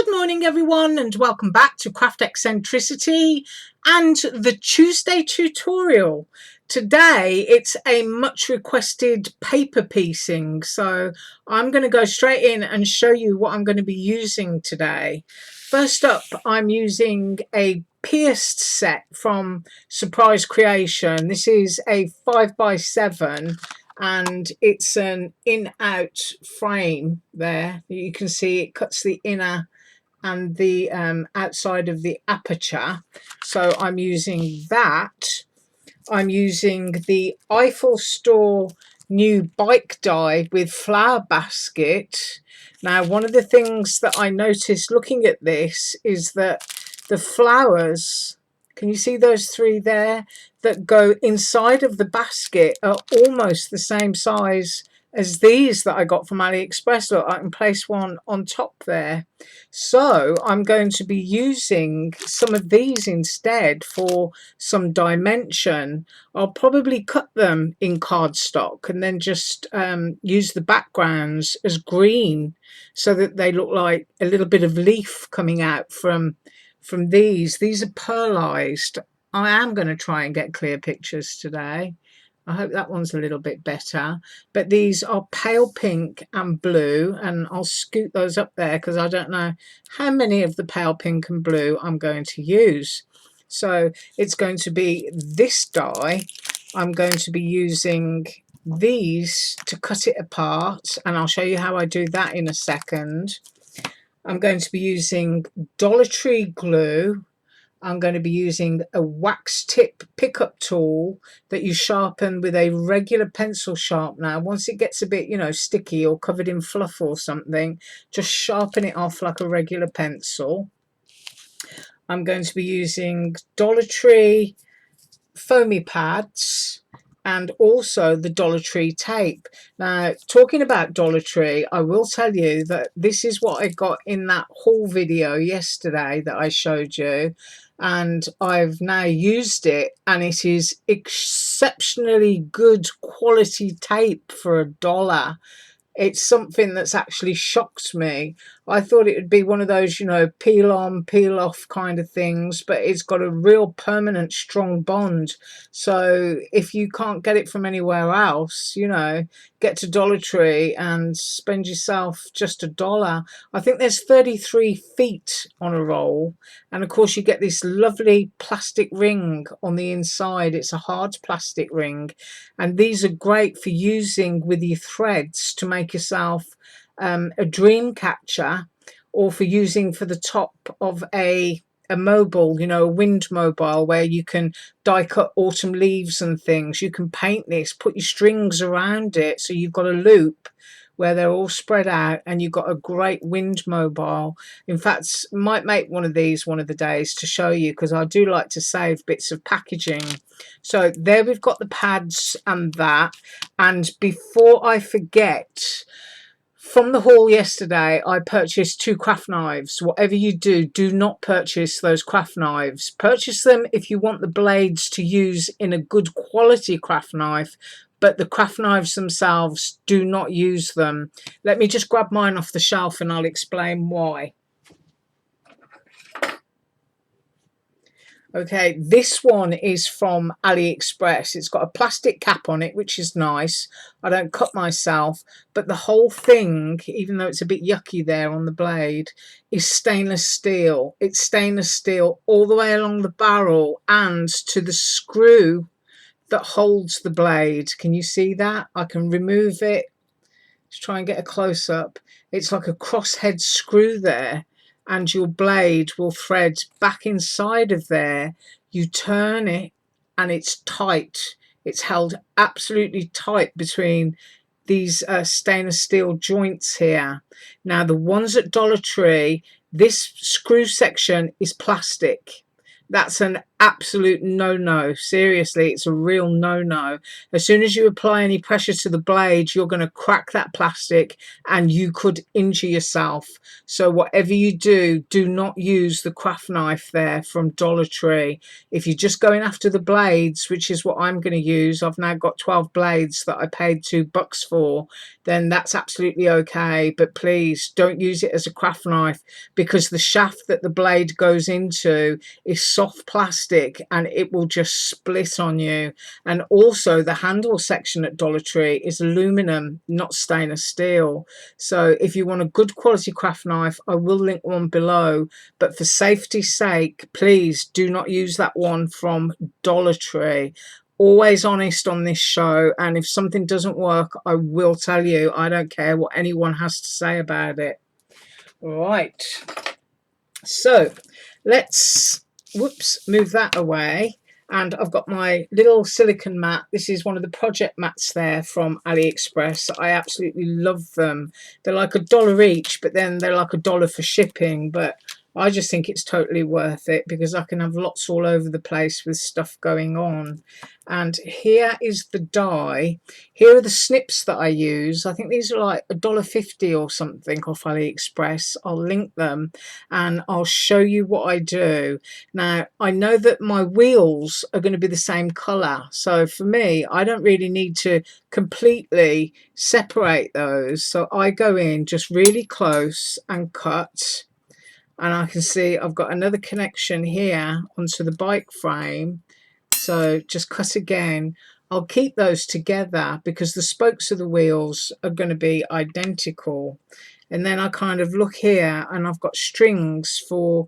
Good morning everyone and welcome back to Craft Eccentricity and the Tuesday tutorial. Today it's a much requested paper piecing, so I'm going to go straight in and show you what I'm going to be using today. First up, I'm using a pierced set from Surprise Creation. This is a 5x7 and it's an in-out frame there. You can see it cuts the inner and the outside of the aperture, so I'm using that. I'm using the Eiffel Store new bike die with flower basket. Now, one of the things that I noticed looking at this is that the flowers, can you see those three there that go inside of the basket, are almost the same size as these that I got from Aliexpress. Look, I can place one on top there. So I'm going to be using some of these instead for some dimension. I'll probably cut them in cardstock and then just use the backgrounds as green so that they look like a little bit of leaf coming out from these. These are pearlized. I am going to try and get clear pictures today. I hope that one's a little bit better, but these are pale pink and blue, and I'll scoot those up there because I don't know how many of the pale pink and blue I'm going to use. So it's going to be this die. I'm going to be using these to cut it apart, and I'll show you how I do that in a second. I'm going to be using Dollar Tree glue. I'm going to be using a wax tip pickup tool that you sharpen with a regular pencil sharpener. Once it gets a bit, sticky or covered in fluff or something, just sharpen it off like a regular pencil. I'm going to be using Dollar Tree foamy pads and also the Dollar Tree tape. Now, talking about Dollar Tree, I will tell you that this is what I got in that haul video yesterday that I showed you, and I've now used it, and it is exceptionally good quality tape for $1. It's something that's actually shocked me. I thought it would be one of those, peel on, peel off kind of things, but it's got a real permanent, strong bond. So if you can't get it from anywhere else, get to Dollar Tree and spend yourself just $1. I think there's 33 feet on a roll. And of course, you get this lovely plastic ring on the inside. It's a hard plastic ring. And these are great for using with your threads to make yourself a dream catcher, or for using for the top of a mobile, a wind mobile, where you can die cut autumn leaves and things. You can paint this, put your strings around it, so you've got a loop where they're all spread out and you've got a great wind mobile. In fact, might make one of these one of the days to show you, because I do like to save bits of packaging. So there we've got the pads and that. And before I forget, from the haul yesterday, I purchased 2 craft knives. Whatever you do, do not purchase those craft knives. Purchase them if you want the blades to use in a good quality craft knife, but the craft knives themselves, do not use them. Let me just grab mine off the shelf and I'll explain why. Okay, this one is from Aliexpress. It's got a plastic cap on it, which is nice. I don't cut myself, but the whole thing, even though it's a bit yucky there on the blade, is stainless steel. It's stainless steel all the way along the barrel and to the screw that holds the blade. Can you see that? I can remove it. Let's try and get a close-up. It's like a crosshead screw there, and your blade will thread back inside of there. You turn it and it's tight. It's held absolutely tight between these stainless steel joints here. Now, the ones at Dollar Tree, this screw section is plastic. That's an absolute no-no. Seriously, it's a real no-no. As soon as you apply any pressure to the blade, you're going to crack that plastic and you could injure yourself. So whatever you do, do not use the craft knife there from Dollar Tree. If you're just going after the blades, which is what I'm going to use, I've now got 12 blades that I paid $2 for, then that's absolutely okay. But please don't use it as a craft knife, because the shaft that the blade goes into is soft plastic and it will just split on you. And also the handle section at Dollar Tree is aluminum, not stainless steel. So if you want a good quality craft knife, I will link one below, but for safety's sake, please do not use that one from Dollar Tree. Always honest on this show, and if something doesn't work, I will tell you. I don't care what anyone has to say about it. Right, so let's move that away. And I've got my little silicone mat. This is one of the project mats there from Aliexpress. I absolutely love them. They're like $1 each, but then they're like $1 for shipping. But I just think it's totally worth it because I can have lots all over the place with stuff going on. And here is the die. Here are the snips that I use. I think these are like $1.50 or something off Aliexpress. I'll link them and I'll show you what I do. Now, I know that my wheels are going to be the same colour. So for me, I don't really need to completely separate those. So I go in just really close and cut. And I can see I've got another connection here onto the bike frame. So just cut again. I'll keep those together because the spokes of the wheels are going to be identical. And then I kind of look here and I've got strings for,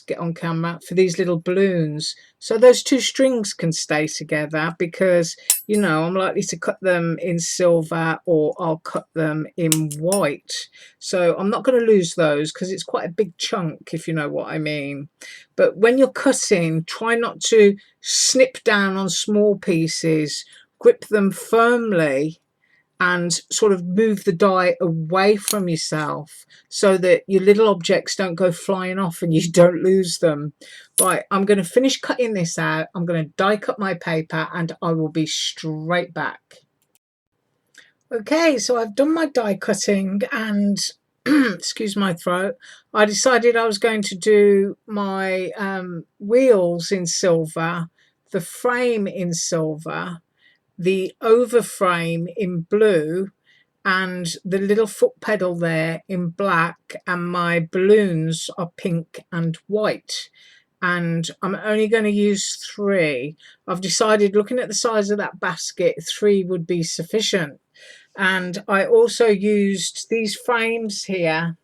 get on camera, for these little balloons. So those two strings can stay together because, you know, I'm likely to cut them in silver or I'll cut them in white. So I'm not going to lose those because it's quite a big chunk, if you know what I mean. But when you're cutting, try not to snip down on small pieces, grip them firmly and sort of move the die away from yourself so that your little objects don't go flying off and you don't lose them. Right, I'm going to finish cutting this out. I'm going to die cut my paper and I will be straight back. Okay, so I've done my die cutting and excuse my throat, I decided I was going to do my wheels in silver, the frame in silver, the overframe in blue, and the little foot pedal there in black, and my balloons are pink and white. And I'm only going to use 3. I've decided, looking at the size of that basket, 3 would be sufficient. And I also used these frames here,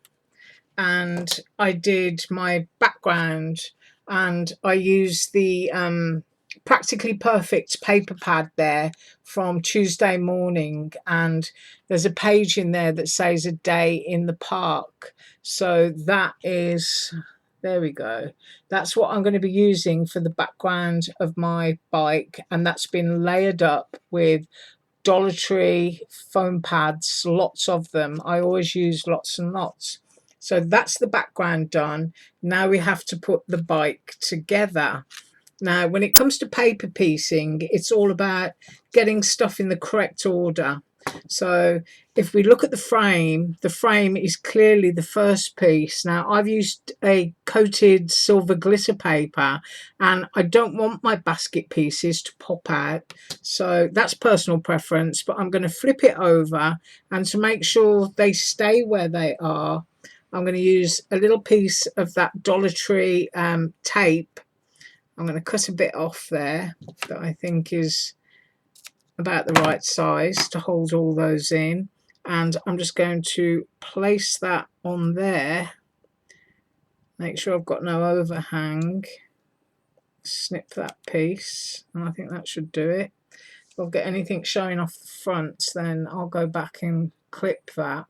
and I did my background, and I used the Practically Perfect paper pad there from Tuesday Morning, and there's a page in there that says a day in the park. So that is, there we go, that's what I'm going to be using for the background of my bike, and that's been layered up with Dollar Tree foam pads, lots of them. I always use lots and lots. So that's the background done. Now we have to put the bike together. Now, when it comes to paper piecing, it's all about getting stuff in the correct order. So if we look at the frame is clearly the first piece. Now, I've used a coated silver glitter paper, and I don't want my basket pieces to pop out. So that's personal preference, but I'm going to flip it over, and to make sure they stay where they are, I'm going to use a little piece of that Dollar Tree tape. I'm going to cut a bit off there that I think is about the right size to hold all those in, and I'm just going to place that on there, make sure I've got no overhang, snip that piece, and I think that should do it. If I've got anything showing off the front, then I'll go back and clip that,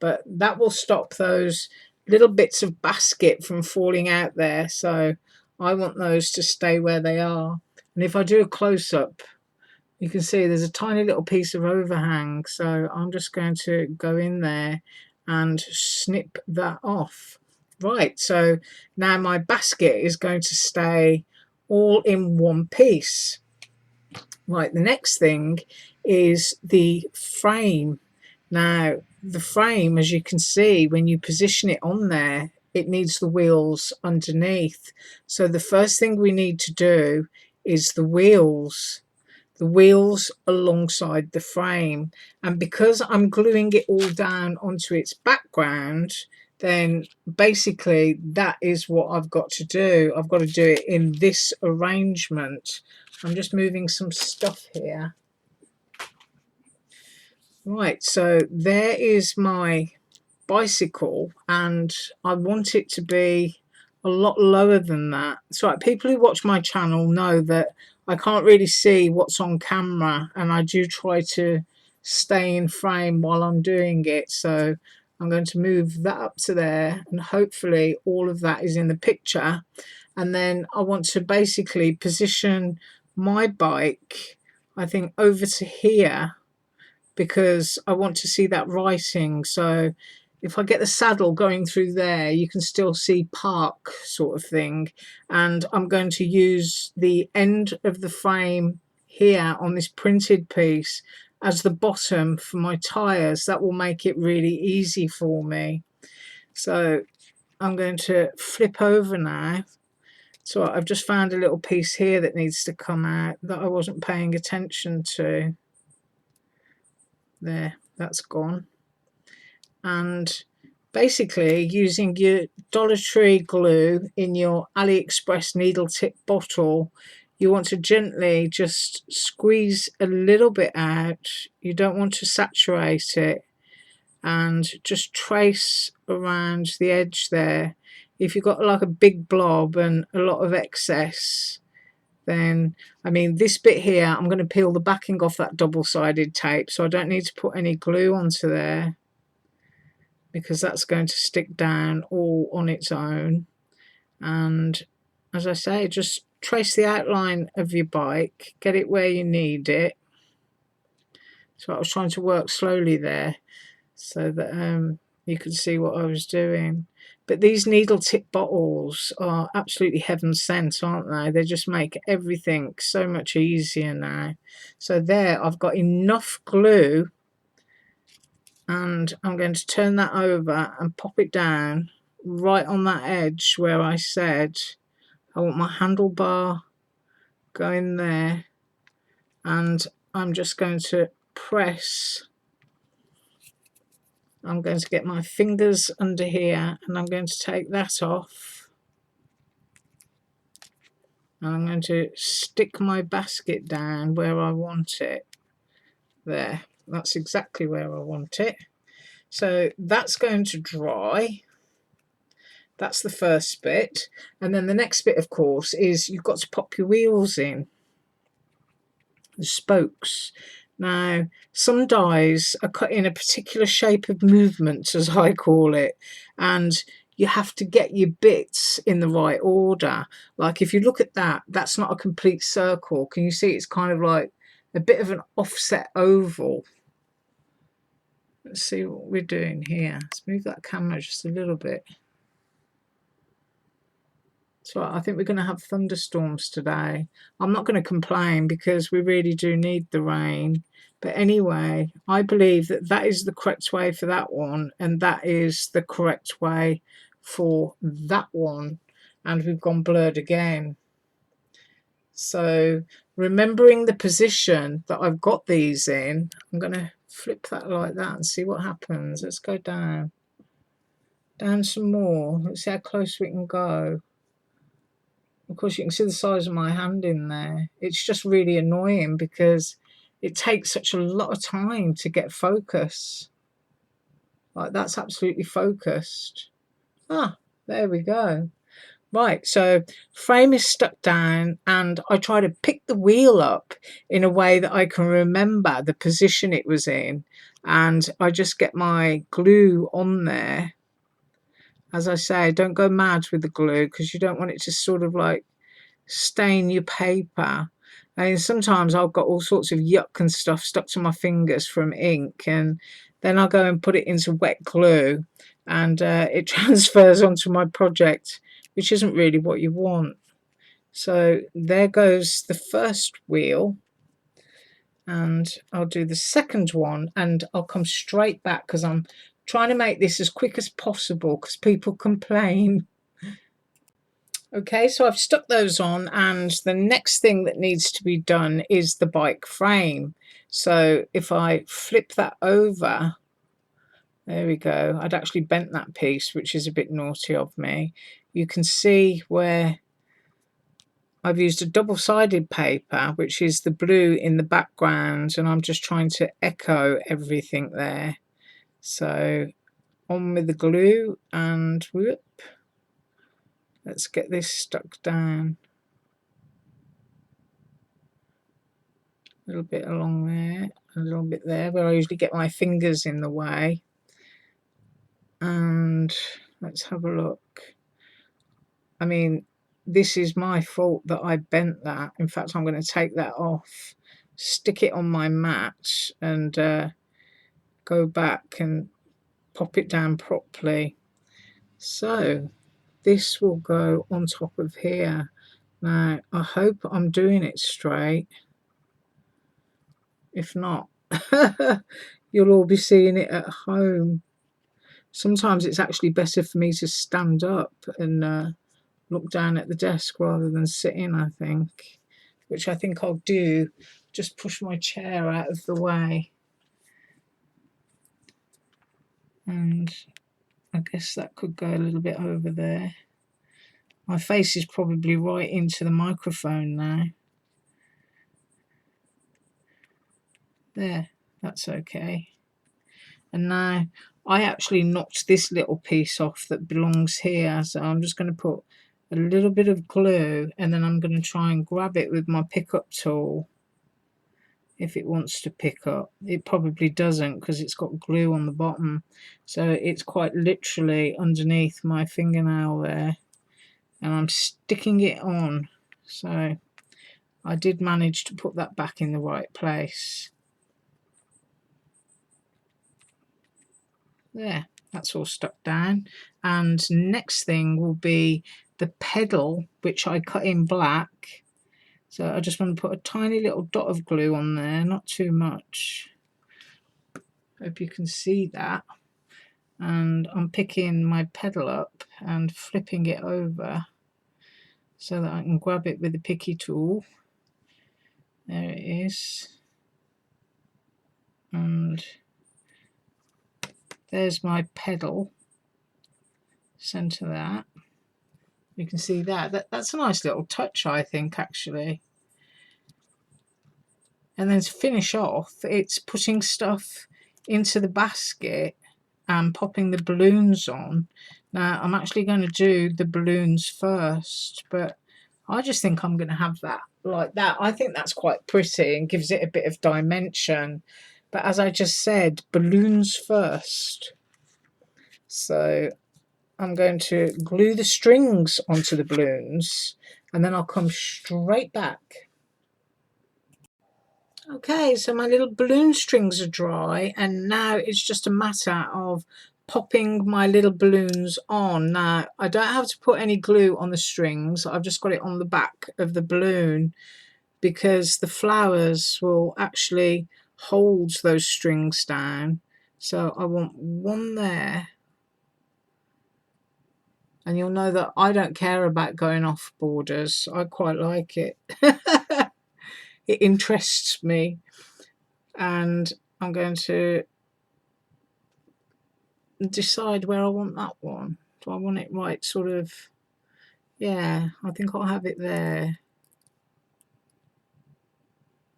but that will stop those little bits of basket from falling out there. So I want those to stay where they are. And if I do a close-up, you can see there's a tiny little piece of overhang. So I'm just going to go in there and snip that off. Right, so now my basket is going to stay all in one piece. Right, the next thing is the frame. Now, the frame, as you can see, when you position it on there, it needs the wheels underneath. So the first thing we need to do is the wheels alongside the frame. And because I'm gluing it all down onto its background, then basically that is what I've got to do. I've got to do it in this arrangement. I'm just moving some stuff here. Right, so there is my bicycle, and I want it to be a lot lower than that. So people who watch my channel know that I can't really see what's on camera, and I do try to stay in frame while I'm doing it. So I'm going to move that up to there, and hopefully all of that is in the picture. And then I want to basically position my bike, I think, over to here, because I want to see that writing. So if I get the saddle going through there, you can still see park sort of thing. And I'm going to use the end of the frame here on this printed piece as the bottom for my tires. That will make it really easy for me. So I'm going to flip over now. So I've just found a little piece here that needs to come out that I wasn't paying attention to. There, that's gone. And basically, using your Dollar Tree glue in your Aliexpress needle tip bottle, you want to gently just squeeze a little bit out. You don't want to saturate it, and just trace around the edge there. If you've got like a big blob and a lot of excess, then, I mean, this bit here, I'm going to peel the backing off that double-sided tape, so I don't need to put any glue onto there, because that's going to stick down all on its own. And as I say, just trace the outline of your bike, get it where you need it. So I was trying to work slowly there so that you could see what I was doing. But these needle tip bottles are absolutely heaven sent, aren't they? They just make everything so much easier now. So there, I've got enough glue, and I'm going to turn that over and pop it down right on that edge where I said I want my handlebar going there. And I'm just going to press. I'm going to get my fingers under here, and I'm going to take that off. And I'm going to stick my basket down where I want it. There, that's exactly where I want it. So that's going to dry. That's the first bit. And then the next bit, of course, is you've got to pop your wheels in, the spokes. Now, some dies are cut in a particular shape of movement, as I call it, and you have to get your bits in the right order. Like if you look at that, that's not a complete circle. Can you see it's kind of like a bit of an offset oval? Let's see what we're doing here. Let's move that camera just a little bit. So I think we're going to have thunderstorms today. I'm not going to complain because we really do need the rain. But anyway, I believe that that is the correct way for that one, and that is the correct way for that one. And we've gone blurred again. So remembering the position that I've got these in, I'm going to flip that like that and see what happens. Let's go down. Down some more. Let's see how close we can go. Of course, you can see the size of my hand in there. It's just really annoying because it takes such a lot of time to get focus. Like, that's absolutely focused. Ah, there we go. Right, so frame is stuck down, and I try to pick the wheel up in a way that I can remember the position it was in, and I just get my glue on there. As I say, don't go mad with the glue because you don't want it to sort of like stain your paper. I mean, sometimes I've got all sorts of yuck and stuff stuck to my fingers from ink, and then I'll go and put it into wet glue, and it transfers onto my project, which isn't really what you want. So there goes the first wheel, and I'll do the second one, and I'll come straight back because I'm trying to make this as quick as possible because people complain. Okay, so I've stuck those on, and the next thing that needs to be done is the bike frame. So if I flip that over, there we go. I'd actually bent that piece, which is a bit naughty of me. You can see where I've used a double-sided paper, which is the blue in the background, and I'm just trying to echo everything there. So on with the glue, and whoop, let's get this stuck down. A little bit along there, a little bit there, where I usually get my fingers in the way. And let's have a look. I mean, this is my fault that I bent that. In fact, I'm going to take that off, stick it on my mat, and go back and pop it down properly. So this will go on top of here. Now, I hope I'm doing it straight. If not, you'll all be seeing it at home. Sometimes it's actually better for me to stand up and look down at the desk rather than sitting, I think, which I think I'll do. Just push my chair out of the way. And I guess that could go a little bit over there. My face is probably right into the microphone now. There, that's okay. And now I actually knocked this little piece off that belongs here, so I'm just going to put a little bit of glue, and then I'm going to try and grab it with my pickup tool. If it wants to pick up, it probably doesn't because it's got glue on the bottom, so it's quite literally underneath my fingernail there, and I'm sticking it on. So I did manage to put that back in the right place. There, that's all stuck down. And next thing will be the pedal, which I cut in black. So I just want to put a tiny little dot of glue on there, not too much. Hope you can see that. And I'm picking my pedal up and flipping it over so that I can grab it with the picky tool. There it is. And there's my pedal. Center that. You can see that's a nice little touch, I think, actually. And then to finish off, it's putting stuff into the basket and popping the balloons on. Now, I'm actually going to do the balloons first, but I just think I'm going to have that like that. I think that's quite pretty and gives it a bit of dimension. But as I just said, balloons first. So I'm going to glue the strings onto the balloons, and then I'll come straight back. Okay, so my little balloon strings are dry, and now it's just a matter of popping my little balloons on. Now, I don't have to put any glue on the strings. I've just got it on the back of the balloon because the flowers will actually hold those strings down. So I want one there. And you'll know that I don't care about going off borders. I quite like it. It interests me. And I'm going to decide where I want that one. Do I want it right sort of, yeah, I think I'll have it there,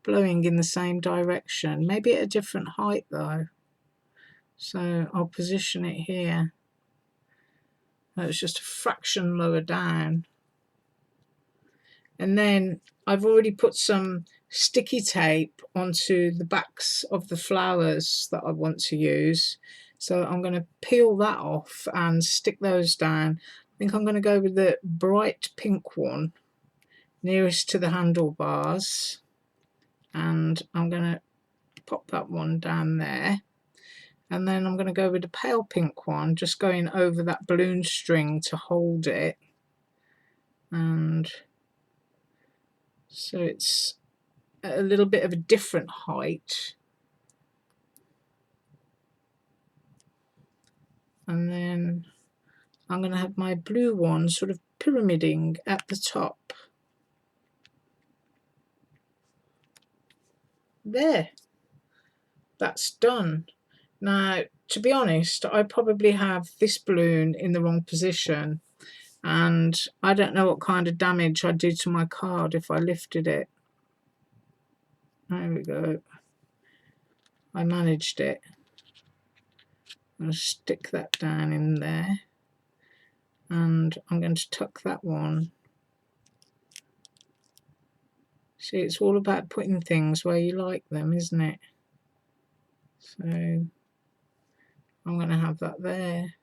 blowing in the same direction, maybe at a different height though. So I'll position it here. It's just a fraction lower down. And then I've already put some sticky tape onto the backs of the flowers that I want to use. So I'm going to peel that off and stick those down. I think I'm going to go with the bright pink one nearest to the handlebars. And I'm going to pop that one down there. And then I'm going to go with the pale pink one, just going over that balloon string to hold it. And so it's a little bit of a different height. And then I'm going to have my blue one sort of pyramiding at the top. There, that's done. Now, to be honest, I probably have this balloon in the wrong position, and I don't know what kind of damage I'd do to my card if I lifted it. There we go. I managed it. I'm going to stick that down in there, and I'm going to tuck that one. See, it's all about putting things where you like them, isn't it? So I'm going to have that there.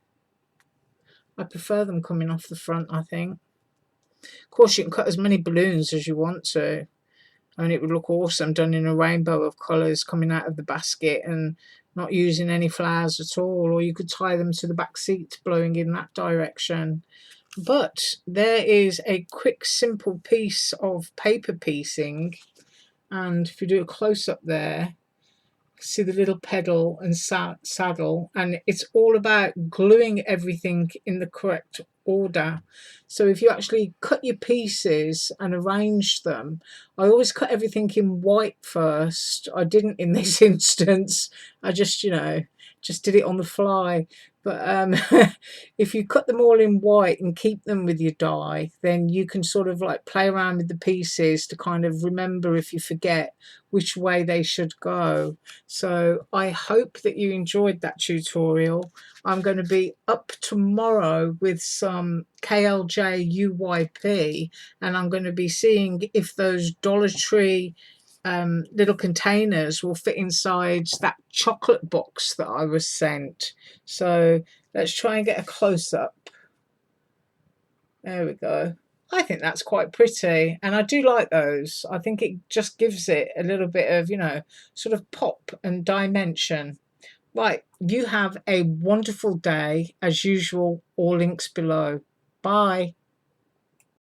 I prefer them coming off the front, I think. Of course, you can cut as many balloons as you want to, and it would look awesome done in a rainbow of colours coming out of the basket and not using any flowers at all. Or you could tie them to the back seat, blowing in that direction. But there is a quick, simple piece of paper piecing, and if you do a close-up there, see the little pedal and saddle, and it's all about gluing everything in the correct order. So if you actually cut your pieces and arrange them, I always cut everything in white first. I didn't in this instance. I just, just did it on the fly. But if you cut them all in white and keep them with your die, then you can sort of like play around with the pieces to kind of remember, if you forget, which way they should go. So I hope that you enjoyed that tutorial. I'm going to be up tomorrow with some KLJ UYP, and I'm going to be seeing if those Dollar Tree little containers will fit inside that chocolate box that I was sent. So let's try and get a close-up. There we go. I think that's quite pretty, and I do like those. I think it just gives it a little bit of, sort of pop and dimension. Right, you have a wonderful day. As usual, all links below. Bye.